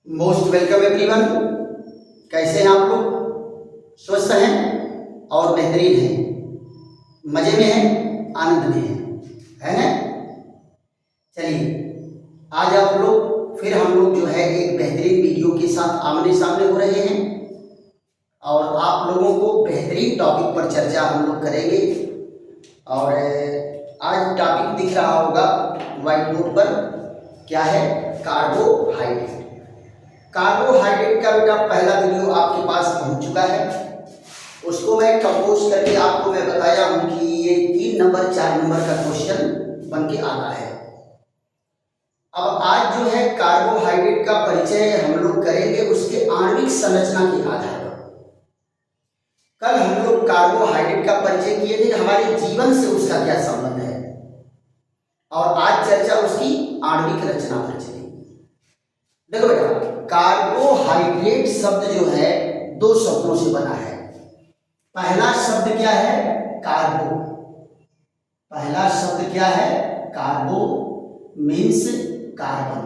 Most welcome everyone. कैसे हैं आप लोग? स्वस्थ हैं और बेहतरीन हैं, मज़े में हैं, आनंद में हैं, है ना? चलिए, आज आप लोग फिर हम लोग जो है एक बेहतरीन वीडियो के साथ आमने सामने हो रहे हैं और आप लोगों को बेहतरीन टॉपिक पर चर्चा हम लोग करेंगे। और आज टॉपिक दिख रहा होगा व्हाइट बोर्ड पर, क्या है? कार्बोहाइड्रेट। कार्बोहाइड्रेट का बेटा पहला वीडियो आपके पास पहुंच चुका है, उसको मैं कंपोज करके आपको मैं बताया हूं कि ये 3 नंबर 4 नंबर का क्वेश्चन बन के आता है। अब आज जो है कार्बोहाइड्रेट का परिचय हम लोग करेंगे उसके आणविक संरचना के आधार पर। कल हम लोग कार्बोहाइड्रेट का परिचय किए थे, हमारे जीवन से उसका क्या संबंध है, और आज चर्चा उसकी आणविक रचना पर चलेगी। देखो बेटा, कार्बोहाइड्रेट शब्द जो है 2 शब्दों से बना है। पहला शब्द क्या है? कार्बो। पहला शब्द क्या है? कार्बो मीन्स कार्बन,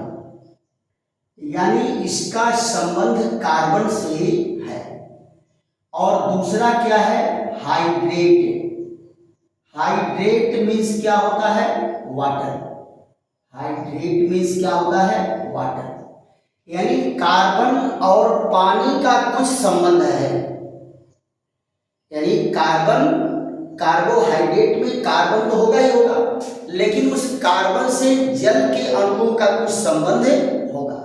यानी इसका संबंध कार्बन से है। और दूसरा क्या है? हाइड्रेट। हाइड्रेट मीन्स क्या होता है? वाटर। हाइड्रेट मीन्स क्या होता है? वाटर, यानी कार्बन और पानी का कुछ संबंध है। यानी कार्बोहाइड्रेट में कार्बन तो होगा ही होगा, लेकिन उस कार्बन से जल के अणुओं का कुछ संबंध होगा।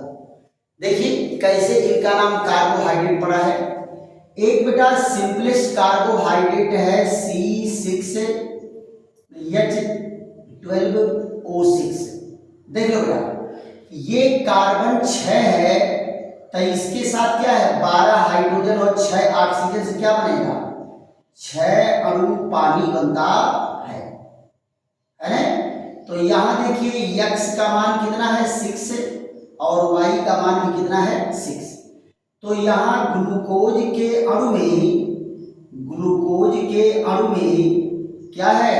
देखिए कैसे इनका नाम कार्बोहाइड्रेट पड़ा है। एक बेटा सिंपलेस्ट कार्बोहाइड्रेट है C6H12O6। देख लो बेटा, ये कार्बन 6 है तो इसके साथ क्या है? 12 हाइड्रोजन और 6 ऑक्सीजन से क्या बनेगा? 6 अणु पानी बनता है ना? तो यहां देखिए x का मान कितना है? 6 और y का मान भी कितना है? 6। तो यहाँ ग्लूकोज के अणु में क्या है?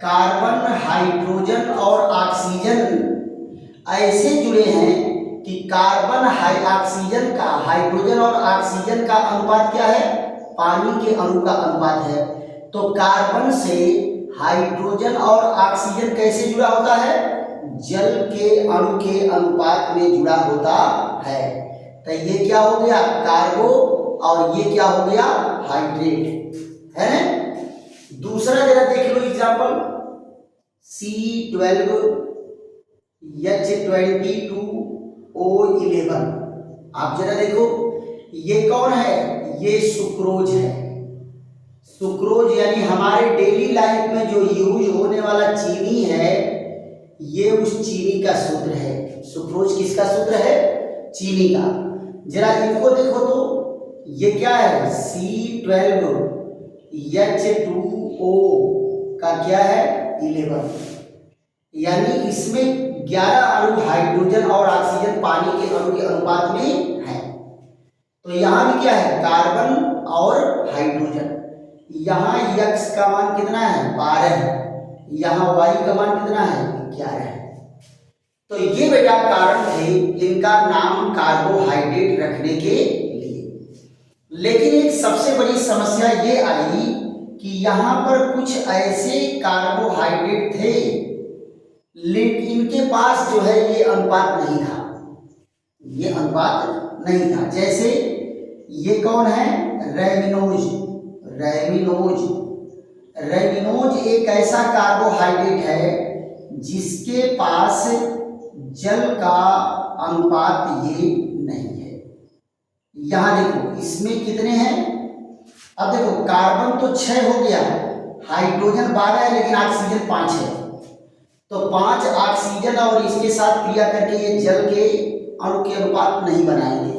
कार्बन, हाइड्रोजन और ऑक्सीजन ऐसे जुड़े हैं कि कार्बन ऑक्सीजन का, हाइड्रोजन और ऑक्सीजन का अनुपात क्या है? पानी के अणु का अनुपात है। तो कार्बन से हाइड्रोजन और ऑक्सीजन कैसे जुड़ा होता है? जल के अणु के अनुपात में जुड़ा होता है। तो ये क्या हो गया? कार्बो, और ये क्या हो गया? हाइड्रेट, है ना? दूसरा जरा देख लो एग्जांपल, C12H22O11। आप जरा देखो, ये कौन है? ये सुक्रोज है। सुक्रोज यानी हमारे डेली लाइफ में जो यूज होने वाला चीनी है, ये उस चीनी का सूत्र है। सुक्रोज किसका सूत्र है? चीनी का। जरा इनको देखो तो ये क्या है? C12H2O का क्या है? 11, यानी इसमें 11 अणु हाइड्रोजन और ऑक्सीजन पानी के अणु के अनुपात में है। तो यहाँ भी क्या है? कार्बन और हाइड्रोजन। यहाँ x का मान कितना है? 12 है। यहाँ y का मान कितना है? 11 है। तो ये बेटा कारण थे इनका नाम कार्बोहाइड्रेट रखने के लिए। लेकिन एक सबसे बड़ी समस्या ये आई कि यहाँ पर कुछ ऐसे कार्बोहाइड्रेट थे लेकिन इनके पास जो है ये अनुपात नहीं था। ये अनुपात नहीं था। जैसे ये कौन है? रेमिनोज। रेमिनोज एक ऐसा कार्बोहाइड्रेट है जिसके पास जल का अनुपात ये नहीं है। यहां देखो, इसमें कितने हैं? अब देखो, कार्बन तो 6 हो गया, हाइड्रोजन 12 है, लेकिन ऑक्सीजन 5 है। तो 5 ऑक्सीजन और इसके साथ क्रिया करके ये जल के अणु के अनुपात नहीं बनाएंगे।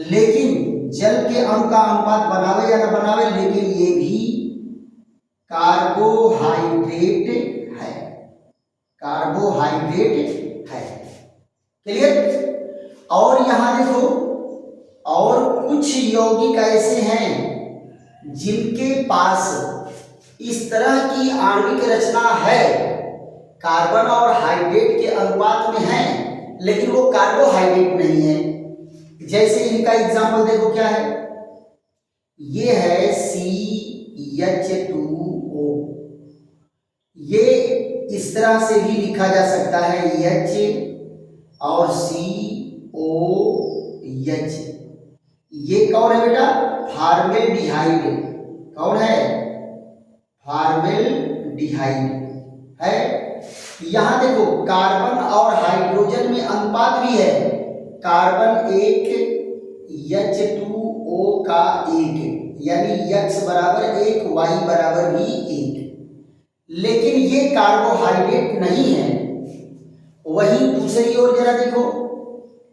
लेकिन जल के अणु का अनुपात बनावे या ना बनावे, लेकिन ये भी कार्बोहाइड्रेट है। क्लियर? और यहां देखो, और कुछ यौगिक ऐसे हैं जिनके पास इस तरह की आणविक रचना है, कार्बन और हाइड्रेट के अनुपात में है, लेकिन वो कार्बोहाइड्रेट नहीं है। जैसे इनका एग्जाम्पल देखो क्या है, ये है CH2O, ये इस तरह से भी लिखा जा सकता है H और COH। ये कौन है बेटा? फॉर्मेल्डिहाइड। कौन है? फॉर्मेल्डिहाइड है। यहां देखो कार्बन और हाइड्रोजन में अनुपात भी है, कार्बन 1 H2O का 1, यानी X बराबर 1 Y बराबर भी 1। लेकिन ये कार्बोहाइड्रेट नहीं है। वहीं दूसरी ओर जरा देखो,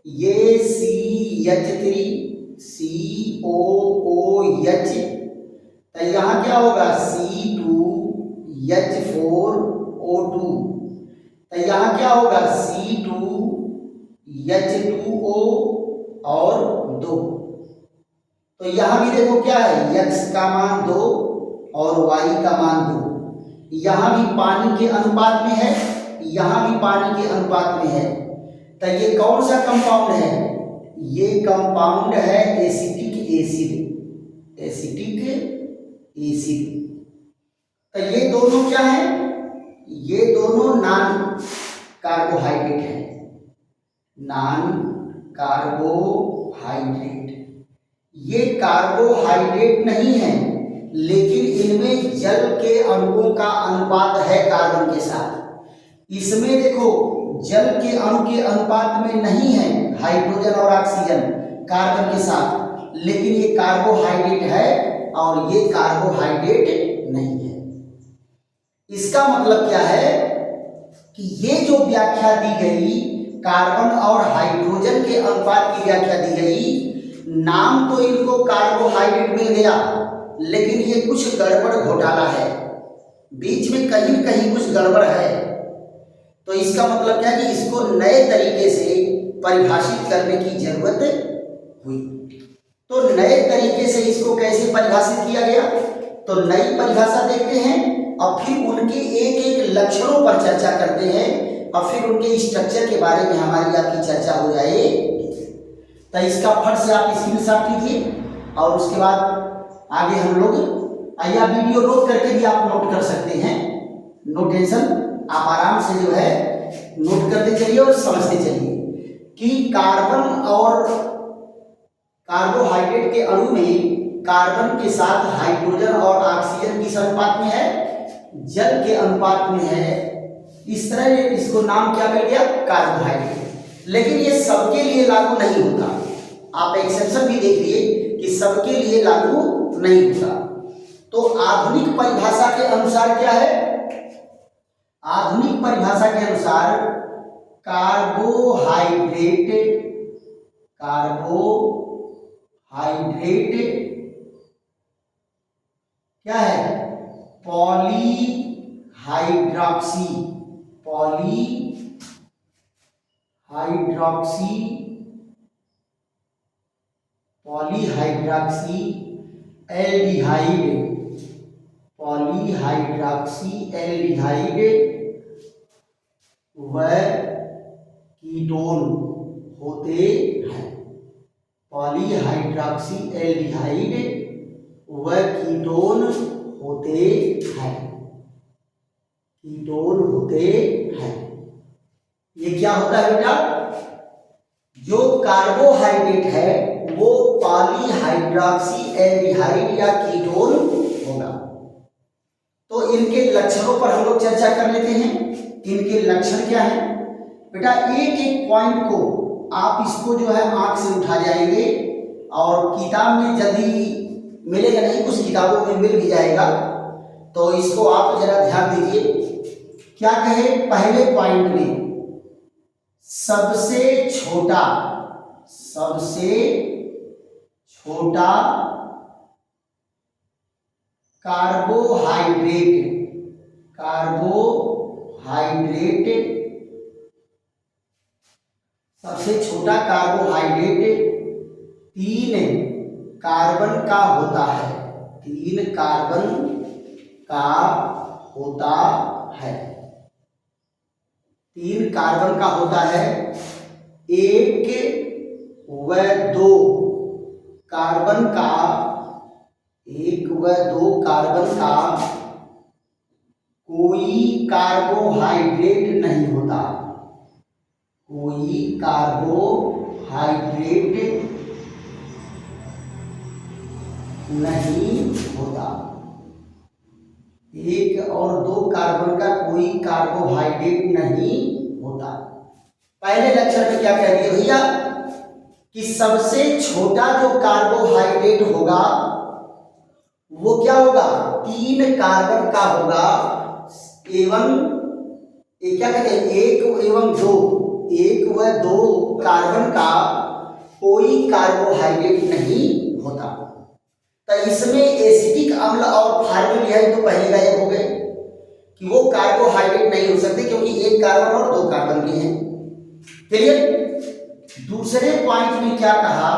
ये CH3COOH, तो यहाँ क्या होगा? C2H4O2, तो यहाँ क्या होगा? C2H2O और 2। तो यहाँ भी देखो क्या है, X का मान 2 और Y का मान 2। यहाँ भी पानी के अनुपात में है, यहाँ भी पानी के अनुपात में है। तो ये कौन सा कंपाउंड है? ये कंपाउंड है एसिटिक एसिड। Acetic acid. तो ये दोनों क्या है? ये दोनों नॉन कार्बोहाइड्रेट है, नॉन कार्बोहाइड्रेट। ये कार्बोहाइड्रेट नहीं है, लेकिन इनमें जल के अणुओं का अनुपात है कार्बन के साथ। इसमें देखो जल के अणु के अनुपात में नहीं है हाइड्रोजन और ऑक्सीजन कार्बन के साथ, लेकिन ये कार्बोहाइड्रेट है और ये कार्बोहाइड्रेट नहीं है। इसका मतलब क्या है कि ये जो व्याख्या दी गई कार्बन और हाइड्रोजन के अनुपात की व्याख्या दी गई, नाम तो इनको कार्बोहाइड्रेट मिल गया, लेकिन ये कुछ गड़बड़ घोटाला है, बीच में कहीं कहीं कुछ गड़बड़ है। तो इसका मतलब क्या है कि इसको नए तरीके से परिभाषित करने की जरूरत हुई। तो नए तरीके से इसको कैसे परिभाषित किया गया, तो नई परिभाषा देखते हैं और फिर उनके एक एक लक्षणों पर चर्चा करते हैं और फिर उनके स्ट्रक्चर के बारे में हमारी आपकी चर्चा हो जाएगी। तो इसका फट से आप स्क्रीनशॉट लीजिए और उसके बाद आगे हम लोग या वीडियो रोक करके भी आप नोट कर सकते हैं, नो टेंशन। आप आराम से जो है नोट करते चलिए और समझते चलिए कि कार्बन और कार्बोहाइड्रेट के अणु में कार्बन के साथ हाइड्रोजन और ऑक्सीजन किस अनुपात में है? जल के अनुपात में है। इस तरह इसको नाम क्या मिल गया? कार्बोहाइड्रेट। लेकिन ये सबके लिए लागू नहीं होता, आप एक्सेप्शन भी देख लिए कि सबके लिए लागू नहीं होता। तो आधुनिक परिभाषा के अनुसार क्या है? आधुनिक परिभाषा के अनुसार कार्बोहाइड्रेट क्या है? पॉलीहाइड्रॉक्सी एल्डिहाइड व कीटोन होते हैं। पॉलीहाइड्रॉक्सी एल्डिहाइड व कीटोन होते हैं। ये क्या होता है बेटा? जो कार्बोहाइड्रेट है वो पॉलीहाइड्रॉक्सी एल्डिहाइड या कीटोन होगा। तो इनके लक्षणों पर हम लोग चर्चा कर लेते हैं। इनके लक्षण क्या है बेटा? एक एक पॉइंट को आप इसको जो है आंख से उठा जाएंगे और किताब में जल्दी मिलेगा नहीं, कुछ किताबों में मिल भी जाएगा, तो इसको आप जरा ध्यान दीजिए। क्या कहे पहले पॉइंट में? सबसे छोटा कार्बोहाइड्रेट सबसे छोटा कार्बोहाइड्रेट 3 कार्बन का होता है। 3 कार्बन का होता है। 3 कार्बन का होता है। एक व दो कार्बन का एक व दो कार्बन का कोई कार्बोहाइड्रेट नहीं होता, कोई कार्बोहाइड्रेट नहीं होता। एक और दो कार्बन का कोई कार्बोहाइड्रेट नहीं होता। पहले लक्षण में क्या कह दिए भैया कि सबसे छोटा जो कार्बोहाइड्रेट होगा वो क्या होगा, 3 कार्बन का होगा एवं क्या कहते हैं, एक एवं दो, एक व दो कार्बन का कोई कार्बोहाइड्रेट नहीं होता। तो इसमें एसिटिक अम्ल और फॉर्मेल्डिहाइड तो पहले गायब हो गए कि वो कार्बोहाइड्रेट नहीं हो सकते क्योंकि एक कार्बन और दो कार्बन के हैं। क्लियर। दूसरे पॉइंट में क्या कहा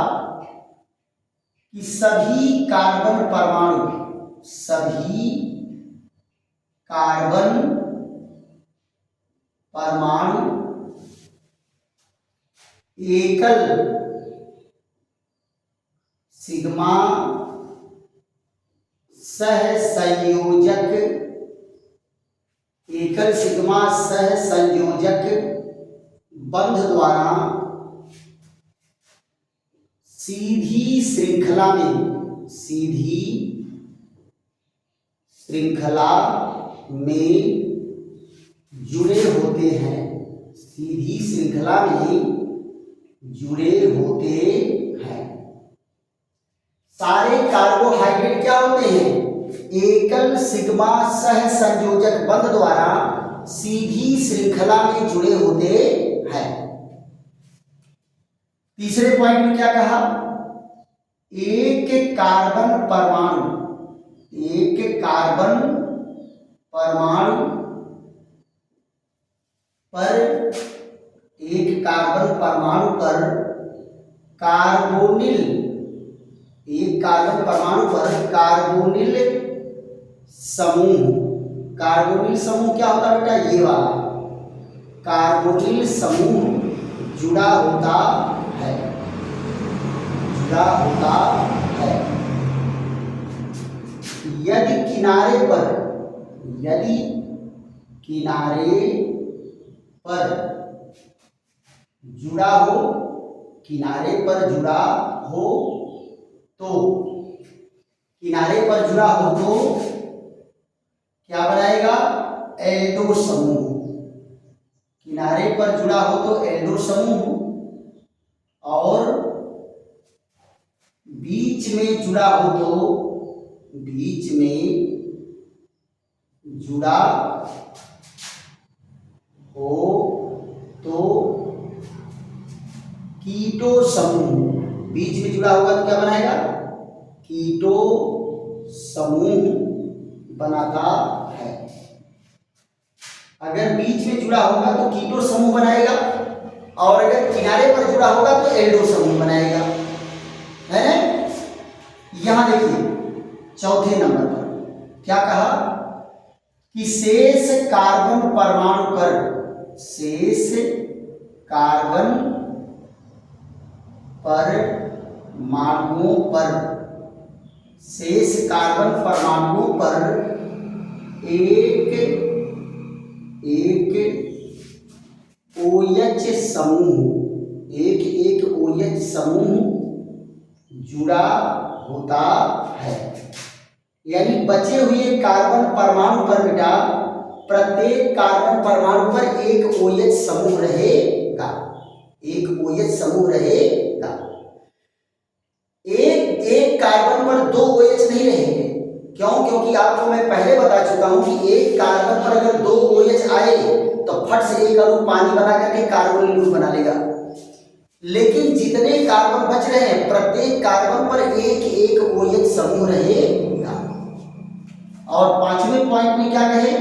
कि सभी कार्बन परमाणु, सभी कार्बन परमाणु एकल सिग्मा सहसंयोजक, एकल सिग्मा सहसंयोजक बंध द्वारा सीधी श्रृंखला में, सीधी श्रृंखला में जुड़े होते हैं, सीधी श्रृंखला में जुड़े होते हैं। सारे कार्बोहाइड्रेट क्या होते हैं, एकल सिग्मा सहसंयोजक बंध द्वारा सीधी श्रृंखला में जुड़े होते हैं। तीसरे पॉइंट में क्या कहा, एक कार्बन परमाणु, एक कार्बन परमाणु पर, एक कार्बन परमाणु पर कार्बोनिल, एक कार्बन परमाणु पर कार्बोनिल समूह, कार्बोनिल समूह क्या होता है बेटा, ये वाला कार्बोनिल समूह जुड़ा होता है, जुड़ा होता है। यदि किनारे पर, यदि किनारे पर जुड़ा हो, किनारे पर जुड़ा हो तो, किनारे पर जुड़ा हो तो क्या बनाएगा, एल्डो समूह। किनारे पर जुड़ा हो तो एल्डो समूह, और बीच में जुड़ा हो तो, बीच में जुड़ा हो तो कीटो समूह, बीच में जुड़ा होगा तो क्या बनाएगा, कीटो समूह बनाता है। अगर बीच में जुड़ा होगा तो कीटो समूह बनाएगा, और अगर किनारे पर जुड़ा होगा तो एल्डो समूह बनाएगा, है ना। यहां देखिए चौथे नंबर पर क्या कहा कि शेष कार्बन परमाणु पर, शेष कार्बन परमाणुओं पर, शेष कार्बन परमाणुओं पर एक OH समूह, एक OH समूह जुड़ा होता है। यानी बचे हुए कार्बन परमाणु पर बेटा प्रत्येक कार्बन परमाणु पर एक OH समूह रहेगा, एक OH समूह रहेगा। एक कार्बन पर 2 OH नहीं रहेंगे। क्यों? क्योंकि आपको मैं पहले बता चुका हूं कि एक कार्बन पर अगर 2 OH आए तो फट से एक अणु पानी बना करके कार्बोनिल ग्रुप बना लेगा। लेकिन जितने कार्बन बच रहे हैं प्रत्येक कार्बन पर एक OH समूह रहेगा। और पांचवें पॉइंट में क्या कहे,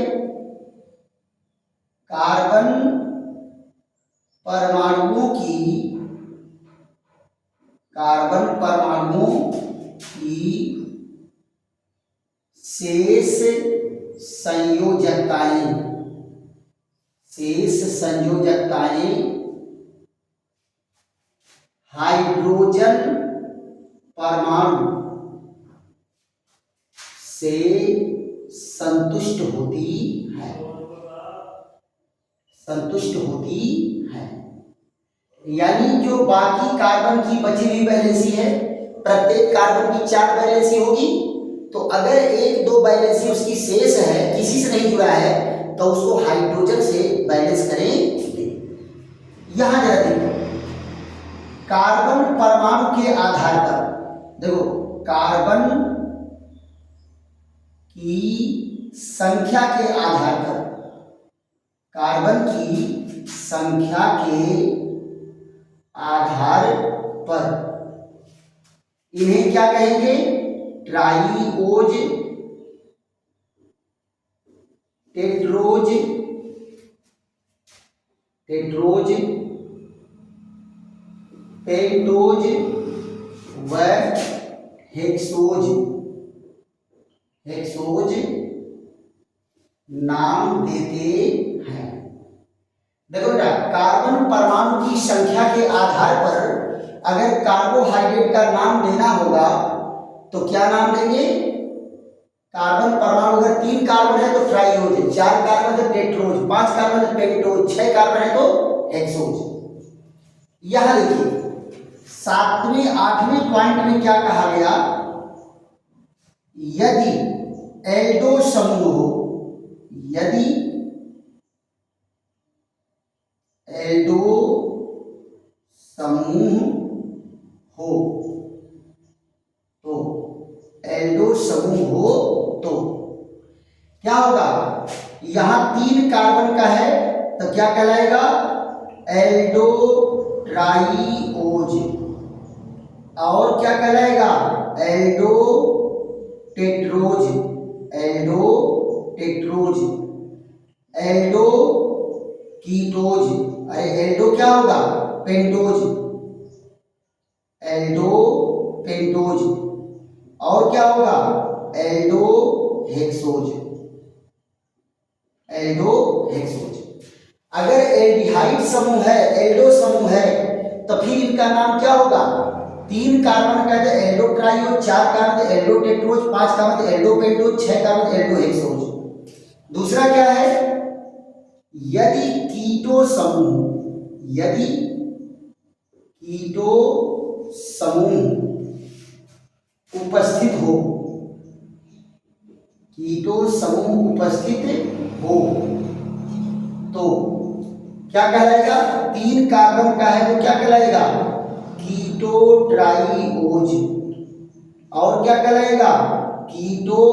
कार्बन परमाणुओं की शेष संयोजकताएं हाइड्रोजन परमाणु से संतुष्ट होती है, संतुष्ट होती है। यानी जो बाकी कार्बन की बची हुई वैलेंसी है, प्रत्येक कार्बन की 4 वैलेंसी होगी, तो अगर 1-2 वैलेंसी उसकी शेष है, किसी से नहीं जुड़ा है, तो उसको हाइड्रोजन से बैलेंस करेंगे। यहां जरा देखो, कार्बन परमाणु के आधार पर, देखो कार्बन की संख्या के आधार पर, कार्बन की संख्या के आधार पर इन्हें क्या कहेंगे? ट्राइओज, टेट्रोज, टेट्रोज, पेंटोज व हेक्सोज, हेक्सोज नाम देते हैं। देखो बेटा, कार्बन परमाणु की संख्या के आधार पर अगर कार्बोहाइड्रेट का नाम लेना होगा तो क्या नाम लेंगे? कार्बन परमाणु अगर 3 कार्बन है तो ट्राइओज, 4 कार्बन है तो टेट्रोज, 5 कार्बन है तो पेंटोज, 6 कार्बन है तो हेक्सोज। यहां देखिए 7वें 8वें पॉइंट में क्या कहा गया? यदि एल्डो समूह हो, यदि एल्डो समूह हो, तो एल्डो समूह हो तो क्या होगा? यहां 3 कार्बन का है तो क्या कहलाएगा? Aldo triose. और क्या कहलाएगा? Aldo tetrose, Aldo tetrose, Aldo कीटोज, अरे एल्डो क्या होगा? Pentose, Aldo pentose. और क्या होगा? Aldo hexose, Aldo hexose. अगर एल्डिहाइड समूह है, एल्डो समूह है, तो फिर इनका नाम क्या होगा? 3 कार्बन का है aldo triose, 4 carbon aldo tetrose, 5 carbon aldo pentose, 6 carbon aldo hexose. दूसरा क्या है? यदि कीटो समूह, यदि कीटो समूह उपस्थित हो, कीटो समूह उपस्थित हो तो क्या कहलाएगा? 3 कार्बन का है तो क्या कहलाएगा? कीटो ट्राइओज। और क्या कहलाएगा? कीटो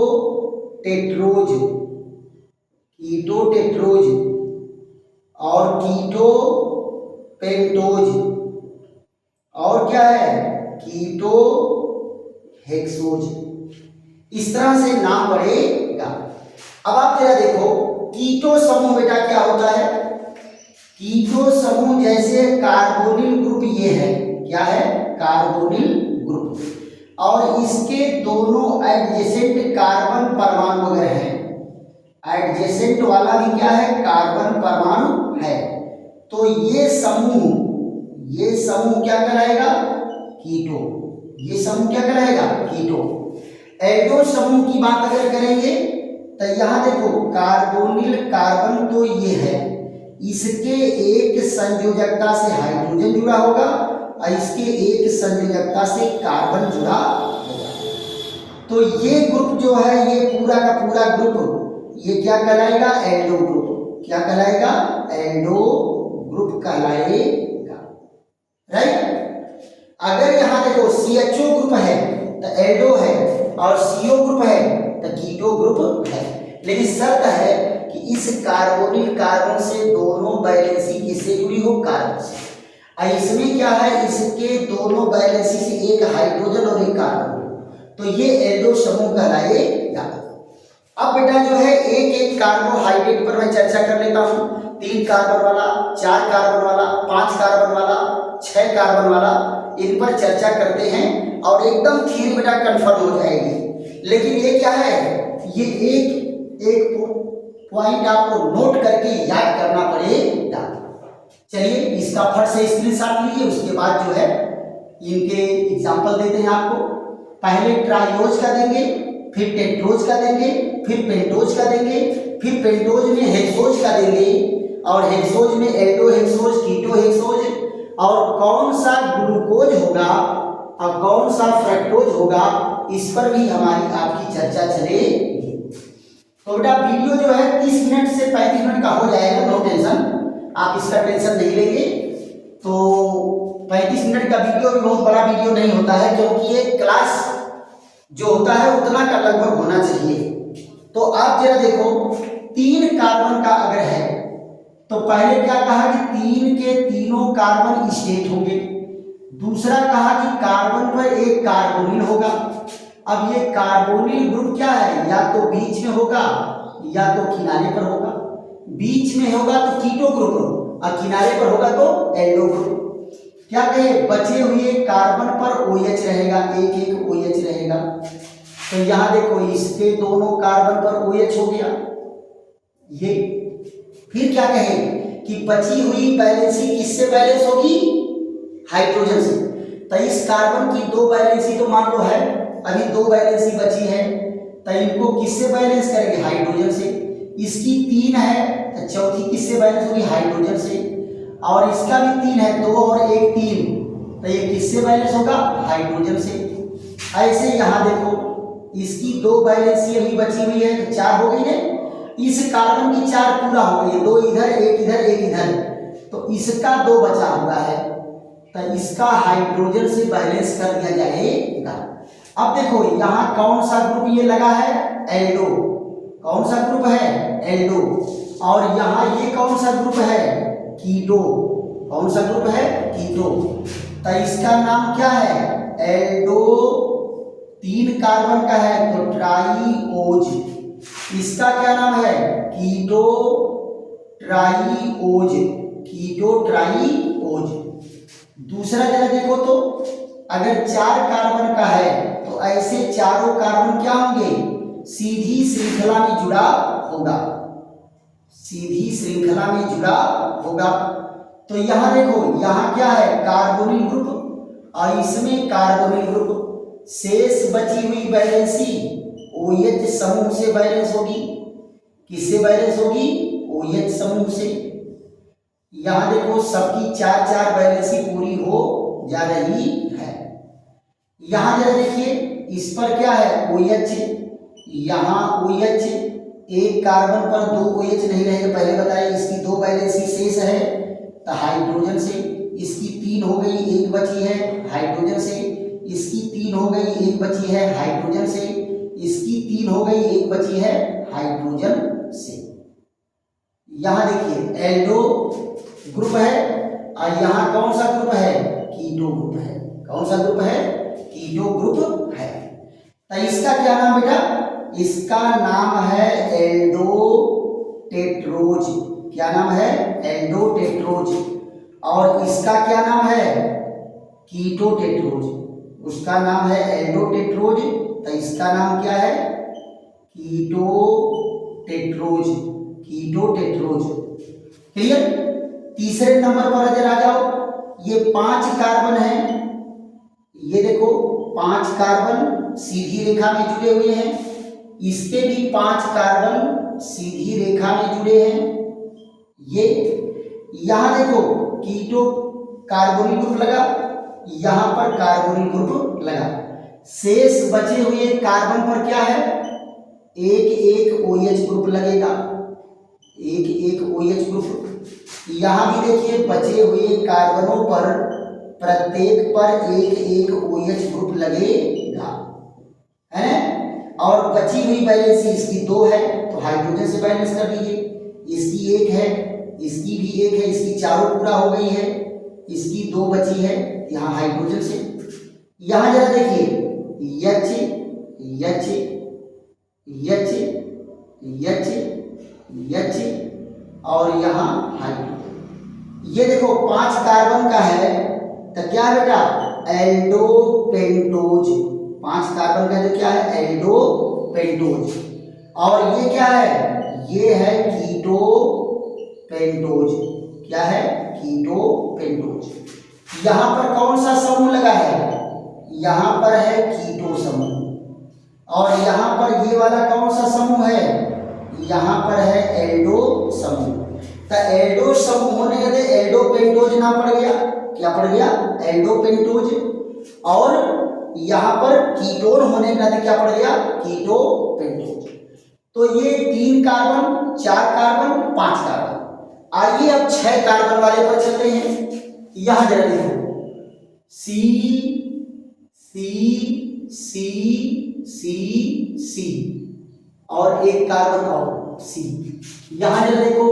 टेट्रोज, कीटो टेट्रोज और कीटो पेंटोज। और क्या है? Keto hexose. इस तरह से नाम पड़ेगा। अब आप जरा देखो, कीटो समूह बेटा क्या होता है? कीटो समूह जैसे कार्बोनिल ग्रुप ये है, क्या है? Carbonyl group. और इसके दोनों एडजेसेंट कार्बन परमाणु अगर है, एडजेसेंट वाला भी क्या है? कार्बन परमाणु है, तो ये समूह क्या कहलाएगा? कीटो। ये समूह क्या कहलाएगा? कीटो। एल्डो समूह की बात अगर करेंगे तो यहां देखो, कार्बोनिल कार्बन तो ये है, इसके एक संयोजकता से हाइड्रोजन जुड़ा होगा और इसके एक संयोजकता से कार्बन जुड़ा होगा। तो ये ग्रुप जो है, ये पूरा का पूरा ग्रुप, ये क्या कहलाएगा? Aldo group. क्या कहलाएगा? एल्डो ग्रुप कहलाएगा, राइट। अगर यहां देखो CHO ग्रुप है तो एल्डो है और CO ग्रुप है तो कीटो ग्रुप है, लेकिन शर्त है कि इस कार्बोनिल कार्बन से दोनों वैलेंसी किससे जुड़ी हो? कार्बन से। और इसमें क्या है? इसके दोनों वैलेंसी से एक हाइड्रोजन और एक कार्बन, तो ये एल्डो समूह कहलाएगा। अब बेटा जो है एक एक कार्बोहाइड्रेट पर मैं चर्चा कर लेता हूं। 3 कार्बन वाला, 4 कार्बन वाला, 5 कार्बन वाला, 6 कार्बन वाला, इन पर चर्चा करते हैं और एकदम थ्योरी बेटा कंफर्म हो जाएगी। लेकिन ये क्या है? ये एक एक पॉइंट आपको नोट करके याद करना पड़ेगा। चलिए इसका फट से स्क्रीनशॉट लीजिए, उसके बाद जो है इनके एग्जाम्पल देते हैं आपको। पहले ट्राइओज का देंगे, फिर टेट्रोज का देंगे, फिर पेंटोज का देंगे, फिर पेंटोज में हेक्सोज का देंगे, और हेक्सोज में एल्डोहेक्सोज, कीटोहेक्सोज, और कौन सा ग्लूकोज होगा और कौन सा फ्रक्टोज होगा, इस पर भी हमारी आपकी चर्चा चलेगी। तो बेटा वीडियो जो है 30 मिनट से 35 मिनट का हो जाएगा, नो टेंशन, आप इसका टेंशन नहीं लेंगे। तो 35 मिनट का वीडियो भी बहुत बड़ा वीडियो नहीं होता है, क्योंकि ये क्लास जो होता है उतना का लगभग होना चाहिए। तो आप जरा देखो, 3 कार्बन का अगर है तो पहले क्या कहा कि 3 के तीनों कार्बन स्टेट होंगे। दूसरा कहा कि कार्बन पर एक कार्बोनिल होगा। अब ये कार्बोनिल ग्रुप क्या है, या तो बीच में होगा या तो किनारे पर होगा। बीच में होगा तो कीटो ग्रुप और किनारे पर होगा तो एल्डो ग्रुप। क्या कहे, बचे हुए कार्बन पर OH रहेगा, एक OH रहेगा। तो यहां देखो इसके दोनों कार्बन पर OH हो गया ये। फिर क्या कहे कि बची हुई बैलेंसी किससे बैलेंस होगी, हाइड्रोजन से। तो इस कार्बन की 2 बैलेंसी तो मान लो है, अभी 2 बैलेंसी बची है, तो इनको किससे बैलेंस करेंगे, हाइड्रोजन से। इसकी 3 है तो चौथी किससे बैलेंस होगी, हाइड्रोजन से। और इसका भी 3 है, 2 और 1 3, तो ये किससे बैलेंस होगा, हाइड्रोजन से। ऐसे यहां देखो इसकी 2 बैलेंसी अभी बची हुई है तो 4 हो गई है। इस कार्बन की 4 पूरा हो गई, 2 इधर, 1 इधर, 1 इधर, तो इसका 2 बचा हुआ है, तो इसका हाइड्रोजन से बैलेंस कर दिया जाएगा। अब देखो यहाँ कौन सा ग्रुप ये लगा है, एल्डो। कौन सा ग्रुप है, एल्डो। और यहाँ ये कौन सा ग्रुप है, कीटो। कौन सा ग्रुप है, कीटो। तो इसका नाम क्या है, एल्डो। 3 कार्बन का है तो ट्राइओज। इसका क्या नाम है, कीटो ट्राइओज, कीटो ट्राइओज। दूसरा जरा देखो तो, अगर 4 कार्बन का है तो ऐसे चारों कार्बन क्या होंगे, सीधी श्रृंखला में जुड़ा होगा, सीधी श्रृंखला में जुड़ा होगा। तो यहां देखो, यहां क्या है, कार्बोनिल ग्रुप, और इसमें कार्बोनिल ग्रुप। शेष बची हुई बैलेंसी OH समूह से बैलेंस होगी। किससे बैलेंस होगी, OH समूह से। यहां देखो सबकी 4 बैलेंसी पूरी हो जा रही है। यहां जरा देखिए, इस पर क्या है, OH। यहां OH, एक कार्बन पर 2 OH नहीं रहेगा, पहले बताया। इसकी 2 बैलेंसी शेष है तो हाइड्रोजन से। इसकी 3 हो गई, 1 बची है हाइड्रोजन से। इसकी 3 हो गई, 1 बची है हाइड्रोजन से। इसकी 3 हो गई, 1 बची है हाइड्रोजन से। यहां देखिए एल्डो ग्रुप है, और यहां कौन सा ग्रुप है, कीटो ग्रुप है। कौन सा ग्रुप है, कीटो ग्रुप है। तो इसका क्या नाम बेटा, इसका नाम है एल्डो टेट्रोज। क्या नाम है, एल्डो टेट्रोज। और इसका क्या नाम है, कीटो टेट्रोज। उसका नाम है एल्डो टेट्रोज, तो इसका नाम क्या है, कीटो टेट्रोज, कीटो टेट्रोज। क्लियर। तीसरे नंबर पर अगर आ जाओ, ये 5 कार्बन है, ये देखो 5 कार्बन सीधी रेखा में जुड़े हुए हैं। इसके भी 5 कार्बन सीधी रेखा में जुड़े हैं। ये यहां देखो कीटो कार्बोनिल ग्रुप लगा, यहां पर कार्बोनिल ग्रुप लगा। शेष बचे हुए कार्बन पर क्या है, एक OH ग्रुप लगेगा, एक OH ग्रुप। यहां भी देखिए बचे हुए कार्बनों पर प्रत्येक पर एक OH ग्रुप लगेगा, है ना। और बची हुई बैलेंसी इसकी 2 है तो हाइड्रोजन से बैलेंस कर दीजिए। इसकी 1 है, इसकी भी 1 है, इसकी चारों पूरा हो गई है। इसकी 2 बची है यहाँ हाइड्रोजन से। यहां जरा देखिए H H H H H और यहाँ हाइड्रोजन। ये देखो 5 कार्बन का है तो क्या है बेटा, एल्डोपेंटोज। 5 कार्बन का जो क्या है, एल्डोपेंटोज। और ये क्या है, ये है कीटोपेंटोज। क्या है, कीटोपेंटोज। यहाँ पर कौन सा समूह लगा है? यहाँ पर है कीटो समूह। और यहाँ पर ये वाला कौन सा समूह है? यहाँ पर है एल्डो समूह। तो एल्डो समूह होने के एल्डो पेंटोज नाम पड़ गया। क्या पड़ गया? Aldo pentose. और यहाँ पर कीटोन होने के नाते क्या पड़ गया? कीटो पेंटोज। तो ये 3 कार्बन, 4 कार्बन, 5 कार्बन। आइए अब 6 कार्बन वाले पर चलते हैं। यहां जरा देखो, सी सी सी सी सी और एक कार्बन और सी। यहां जरा देखो,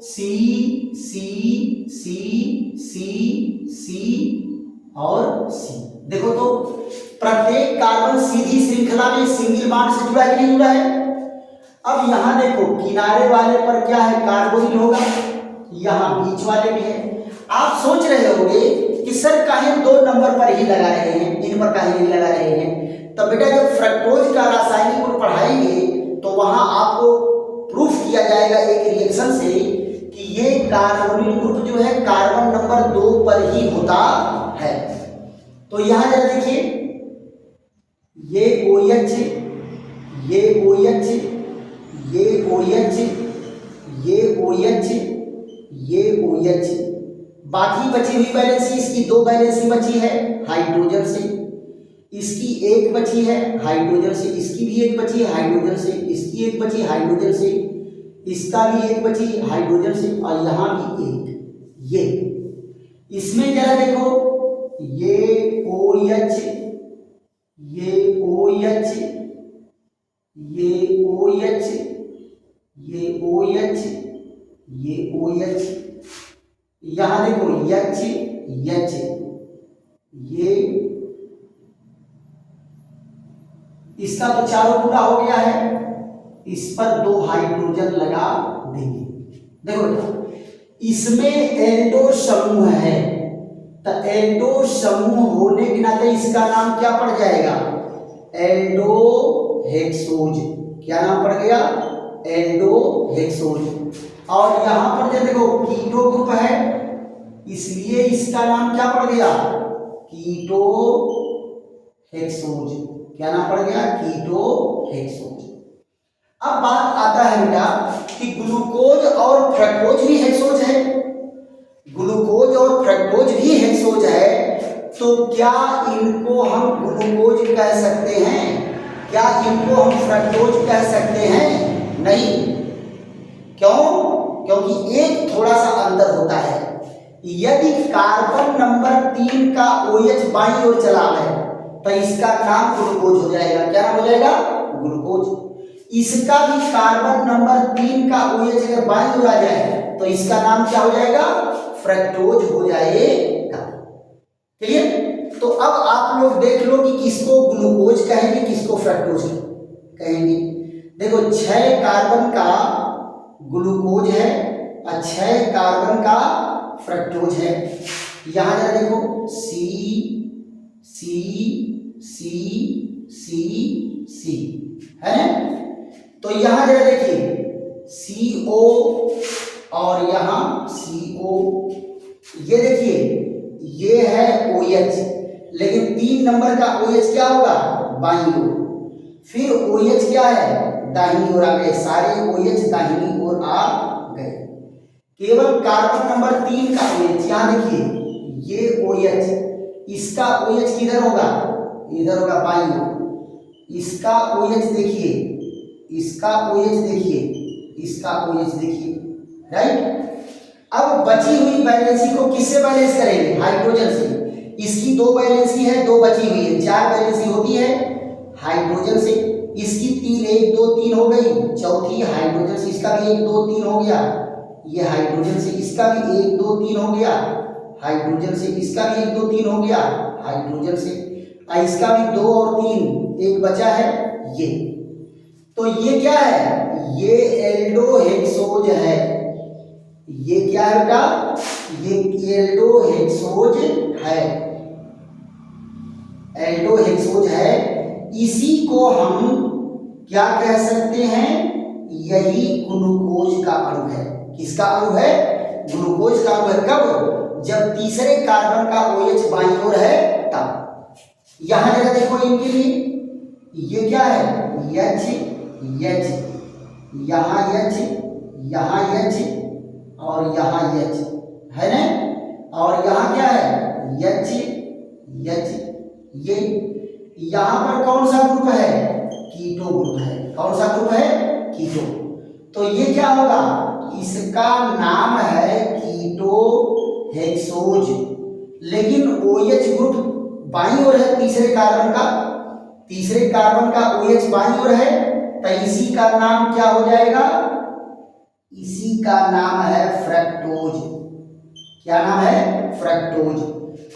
सी सी सी सी सी और सी। देखो तो प्रत्येक कार्बन सीधी श्रृंखला में सिंगल बॉन्ड से जुड़ा है कि नहीं जुड़ा है? अब यहां देखो, किनारे वाले पर क्या है? कार्बोनिल होगा। यहां बीच वाले में है। आप सोच रहे होंगे कि सर काहे 2 नंबर पर ही लगा रहे हैं, इन पर काहे नहीं लगा रहे हैं? तो बेटा जब फ्रक्टोज का रासायनिक गुण पढ़ाएंगे तो वहां आपको प्रूफ किया जाएगा एक रिएक्शन से कि ये कार्बोनिल ग्रुप जो है कार्बन नंबर 2 पर ही होता है। तो यहां जरा देखिए, ये OH, ये OH, ये OH, ये OH, ये OH। बाकी बची हुई वैलेंसी, इसकी 2 वैलेंसी बची है हाइड्रोजन से, इसकी 1 बची है हाइड्रोजन से, इसकी भी 1 बची है हाइड्रोजन से, इसकी 1 बची हाइड्रोजन से, इसका भी 1 बची हाइड्रोजन से, और यहाँ भी 1। ये इसमें जरा देखो, ये OH, ये OH, ये OH, ये OH, ये OH। यहां देखो H, H, ये इसका तो चारों पूरा हो गया है। इस पर 2 हाइड्रोजन लगा देंगे। देखो इसमें एल्डो समूह है, तो एल्डो समूह होने के नाते इसका नाम क्या पड़ जाएगा? Aldo hexose. क्या नाम पड़ गया? Aldo hexose. और यहां पर जो देखो कीटो ग्रुप है, इसलिए इसका नाम क्या पड़ गया? Keto hexose. क्या नाम पड़ गया? Keto hexose. अब बात आता है बेटा कि ग्लूकोज और फ्रक्टोज भी हेक्सोज है। ग्लूकोज और फ्रक्टोज भी हेक्सोज है, तो क्या इनको हम ग्लूकोज कह सकते हैं? क्या इनको हम फ्रक्टोज कह सकते हैं? नहीं। क्यों? क्योंकि एक थोड़ा सा अंतर होता है। यदि कार्बन नंबर 3 का OH बाईं ओर चला है तो इसका नाम ग्लूकोज हो जाएगा। क्या नाम हो जाएगा? ग्लूकोज। इसका भी कार्बन नंबर 3 का OH अगर बाईं ओर आ जाए तो इसका नाम क्या हो जाएगा? फ्रक्टोज हो जाएगा। क्लियर? तो अब आप लोग देख लो कि किसको ग्लूकोज कहेंगे, किसको फ्रक्टोज कहेंगे। देखो 6 कार्बन का ग्लूकोज है और 6 कार्बन का फ्रक्टोज है। यहां जरा देखो, C C C C C है। तो यहां जरा देखिए CO और यहां CO। ये देखिए ये है OH, लेकिन 3 नंबर का OH क्या होगा? बाईं ओर। फिर OH क्या है? दाहिनी ओर आ गए। सारे OH दाहिनी ओर आ गए। केवल कार्बन नंबर 3 का OH, यहां देखिए ये OH, इसका OH किधर होगा? इधर होगा बाईं ओर। इसका OH देखिए, इसका OH देखिए, इसका OH देखिए, राइट। अब बची हुई वैलेंसी को किससे बैलेंस करेंगे? हाइड्रोजन से। इसकी 2 वैलेंसी है, 2 बची हुई है, 4 वैलेंसी होती है हाइड्रोजन से। इसकी 3, 1 2 3 हो गई, चौथी हाइड्रोजन से। इसका भी 1 2 3 हो गया, ये हाइड्रोजन से। इसका भी 1 2 3 हो गया हाइड्रोजन से। इसका भी 1 2 3 हो गया हाइड्रोजन से। इसका भी 2 और 3, 1 बचा है ये। तो ये क्या है? ये एल्डो हेक्सोज है। ये क्या है बेटा? ये एल्डो हेक्सोज है। एल्डो हेक्सोज है। इसी को हम क्या कह सकते हैं? यही ग्लूकोज का अणु है। किसका अणु है? ग्लूकोज का अणु है। कब? जब तीसरे कार्बन का OH बाईं ओर है तब। यहां जरा देखो इनके लिए, ये क्या है H, यहाँ H, यहाँ H और यहाँ H है ना, और यहाँ क्या है H, ये यहाँ पर कौन सा ग्रुप है, कीटो ग्रुप है। कौन सा ग्रुप है, कीटो। तो ये क्या होगा, इसका नाम है कीटो हेक्सोज। लेकिन OH ग्रुप बाईं ओर है तीसरे कार्बन का OH बाईं ओर है, तो इसी का नाम क्या हो जाएगा, इसी का नाम है फ्रक्टोज। क्या नाम है, फ्रक्टोज।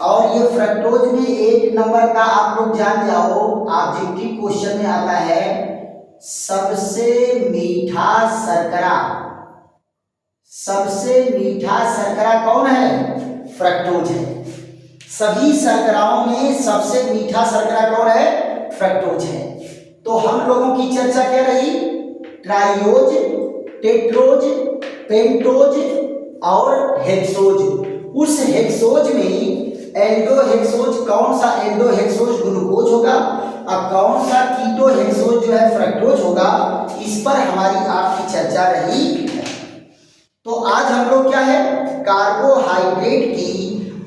और ये फ्रक्टोज में 1 नंबर का आप लोग जान जाओ, ऑब्जेक्टिव क्वेश्चन में आता है सबसे मीठा शर्करा। सबसे मीठा शर्करा कौन है, फ्रक्टोज है। सभी शर्कराओं में सबसे मीठा शर्करा कौन है, फ्रक्टोज है। तो हम लोगों की चर्चा क्या रही, ट्राइओज, टेट्रोज, पेंटोज और हेक्सोज। उस हेक्सोज में एल्डोहेक्सोज, कौन सा एल्डोहेक्सोज ग्लूकोज होगा और कौन सा कीटो हेक्सोज जो है फ्रक्टोज होगा, इस पर हमारी आपकी चर्चा रही है। तो आज हम लोग क्या है, कार्बोहाइड्रेट की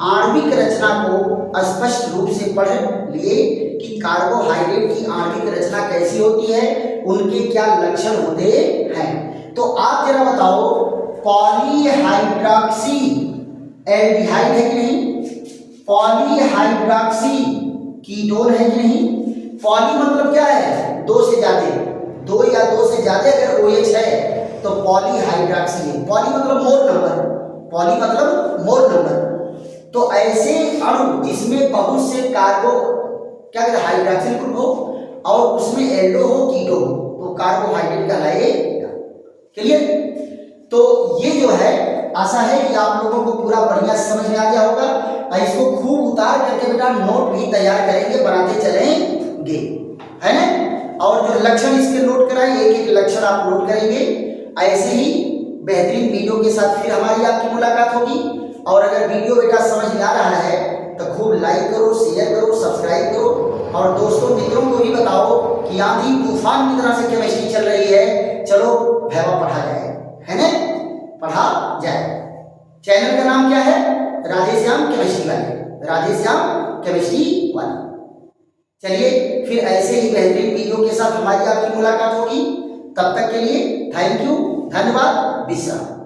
आणविक रचना को स्पष्ट रूप से पढ़ लिए कि कार्बोहाइड्रेट की आणविक रचना कैसी होती है, उनके क्या लक्षण होते हैं। तो आप जरा बताओ, पॉलीहाइड्रॉक्सी एल्डिहाइड है कि नहीं, पॉलीहाइड्रॉक्सी कीटोन है कि नहीं। पॉली मतलब क्या है, 2 से ज्यादा, 2 या 2 से ज्यादा अगर OH है तो पॉलीहाइड्रॉक्सी है। पॉली मतलब मोर नंबर, पॉली मतलब मोर नंबर। तो ऐसे अणु जिसमें बहुत से कार्बो क्या कहते हैं हाइड्रॉक्सिल ग्रुप हो और उसमें एल्डो हो, कीटो हो, तो कार्बोहाइड्रेट कहलाएगा। क्लियर। तो ये जो है, आशा है कि आप लोगों को पूरा बढ़िया समझ में आ गया होगा। इसको खूब उतार करके बेटा नोट भी तैयार करेंगे, बनाते चलेंगे, है ना। और जो लक्षण इसके नोट कराए, एक एक लक्षण आप नोट करेंगे। ऐसे ही बेहतरीन वीडियो के साथ फिर हमारी आपकी मुलाकात होगी। और अगर वीडियो बेटा समझ में आ रहा है तो खूब लाइक करो, शेयर करो, सब्सक्राइब करो और दोस्तों मित्रों को भी बताओ कि आंधी तूफान की तरह से केमिस्ट्री चल रही है, चलो भैया पढ़ा जाए, है ना, पढ़ा जाए। चैनल का नाम क्या है, राधेश्याम केमिस्ट्री वाले, राधेश्याम केमिस्ट्री वाले। चलिए फिर ऐसे ही बेहतरीन वीडियो के साथ हमारी आपकी मुलाकात होगी। तब तक के लिए थैंक यू, धन्यवाद, विश्राम।